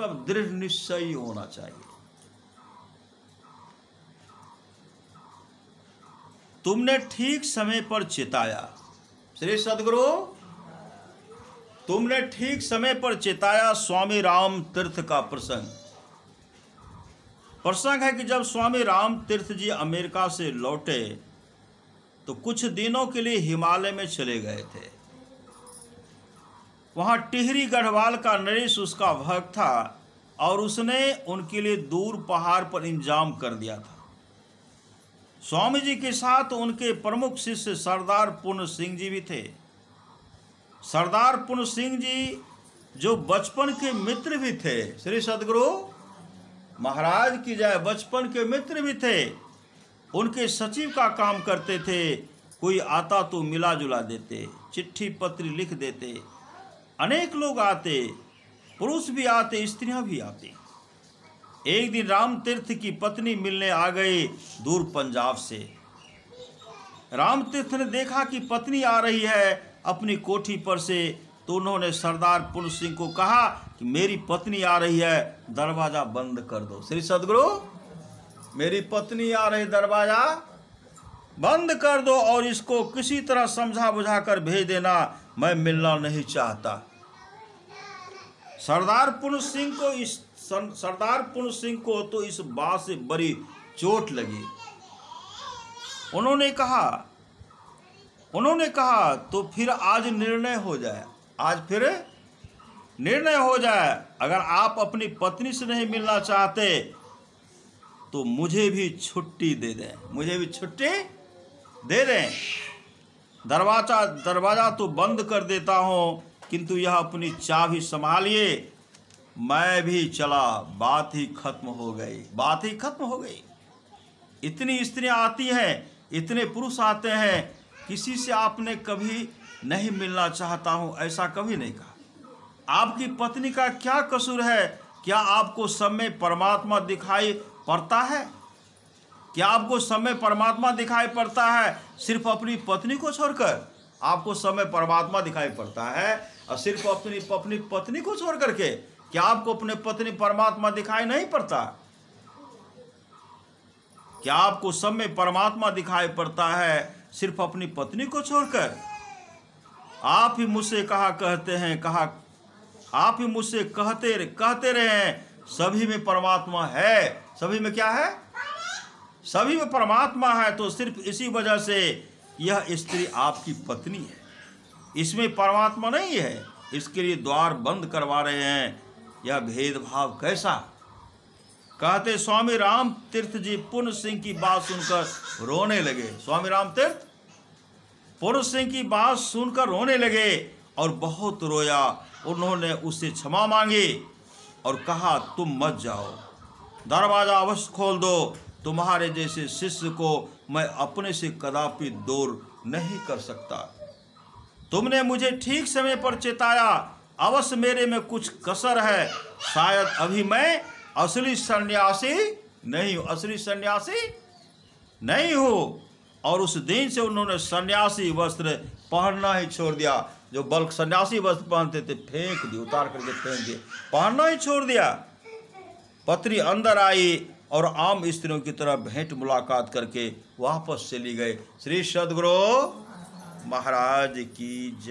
मतलब दृढ़ निश्चयी होना चाहिए। तुमने ठीक समय पर चेताया, श्री सद्गुरु तुमने ठीक समय पर चेताया। स्वामी राम तीर्थ का प्रसंग है कि जब स्वामी राम तीर्थ जी अमेरिका से लौटे तो कुछ दिनों के लिए हिमालय में चले गए थे। वहां टिहरी गढ़वाल का नरेश उसका भक्त था और उसने उनके लिए दूर पहाड़ पर इंतजाम कर दिया था। स्वामी जी के साथ उनके प्रमुख शिष्य सरदार पूर्ण सिंह जी भी थे। सरदार पूर्ण सिंह जी जो बचपन के मित्र भी थे, श्री सद्गुरु महाराज की जय, बचपन के मित्र भी थे। उनके सचिव का काम करते थे। कोई आता तो मिला जुला देते, चिट्ठी पत्र लिख देते। अनेक लोग आते, पुरुष भी आते, स्त्रियां भी आती। एक दिन राम तीर्थ की पत्नी मिलने आ गई दूर पंजाब से। राम तीर्थ ने देखा कि पत्नी आ रही है अपनी कोठी पर से, तो उन्होंने सरदार पूर्ण सिंह को कहा कि मेरी पत्नी आ रही है, दरवाजा बंद कर दो। श्री सद्गुरु मेरी पत्नी आ रही, दरवाजा बंद कर दो और इसको किसी तरह समझा बुझा कर भेज देना, मैं मिलना नहीं चाहता। सरदार पूर्ण सिंह को तो इस बात से बड़ी चोट लगी। उन्होंने कहा तो फिर आज निर्णय हो जाए, अगर आप अपनी पत्नी से नहीं मिलना चाहते तो मुझे भी छुट्टी दे दें, दरवाजा तो बंद कर देता हूँ, किंतु यह अपनी चाबी संभालिए, मैं भी चला। बात ही खत्म हो गई। इतनी स्त्रियां आती हैं, इतने पुरुष आते हैं, किसी से आपने कभी नहीं मिलना चाहता हूं ऐसा कभी नहीं कहा। आपकी पत्नी का क्या कसूर है? क्या आपको सब में परमात्मा दिखाई पड़ता है? सिर्फ अपनी पत्नी को छोड़कर आपको सब में परमात्मा दिखाई पड़ता है, और सिर्फ अपनी पत्नी को छोड़ करके क्या आपको अपने पत्नी परमात्मा दिखाई नहीं पड़ता? क्या आपको सब में परमात्मा दिखाई पड़ता है सिर्फ अपनी पत्नी को छोड़कर? आप ही मुझसे कहते रहे हैं सभी में परमात्मा है। सभी में क्या है? सभी में परमात्मा है। तो सिर्फ इसी वजह से यह स्त्री आपकी पत्नी है, इसमें परमात्मा नहीं है, इसके लिए द्वार बंद करवा रहे हैं। यह भेदभाव कैसा? कहते स्वामी राम तीर्थ जी पूर्ण सिंह की बात सुनकर रोने लगे। स्वामी राम तीर्थ पूर्ण सिंह की बात सुनकर रोने लगे और बहुत रोया। उन्होंने उससे क्षमा मांगी और कहा तुम मत जाओ, दरवाजा अवश्य खोल दो। तुम्हारे जैसे शिष्य को मैं अपने से कदापि दूर नहीं कर सकता। तुमने मुझे ठीक समय पर चेताया, अवश्य मेरे में कुछ कसर है, शायद अभी मैं असली सन्यासी नहीं हूँ। और उस दिन से उन्होंने सन्यासी वस्त्र पहनना ही छोड़ दिया। जो बल्कि सन्यासी वस्त्र पहनते थे फेंक दिए, उतार करके फेंक दिए, पहनना ही छोड़ दिया। पत्नी अंदर आई और आम स्त्रियों की तरह भेंट मुलाकात करके वापस चली गए। श्री सद्गुरु महाराज की जय।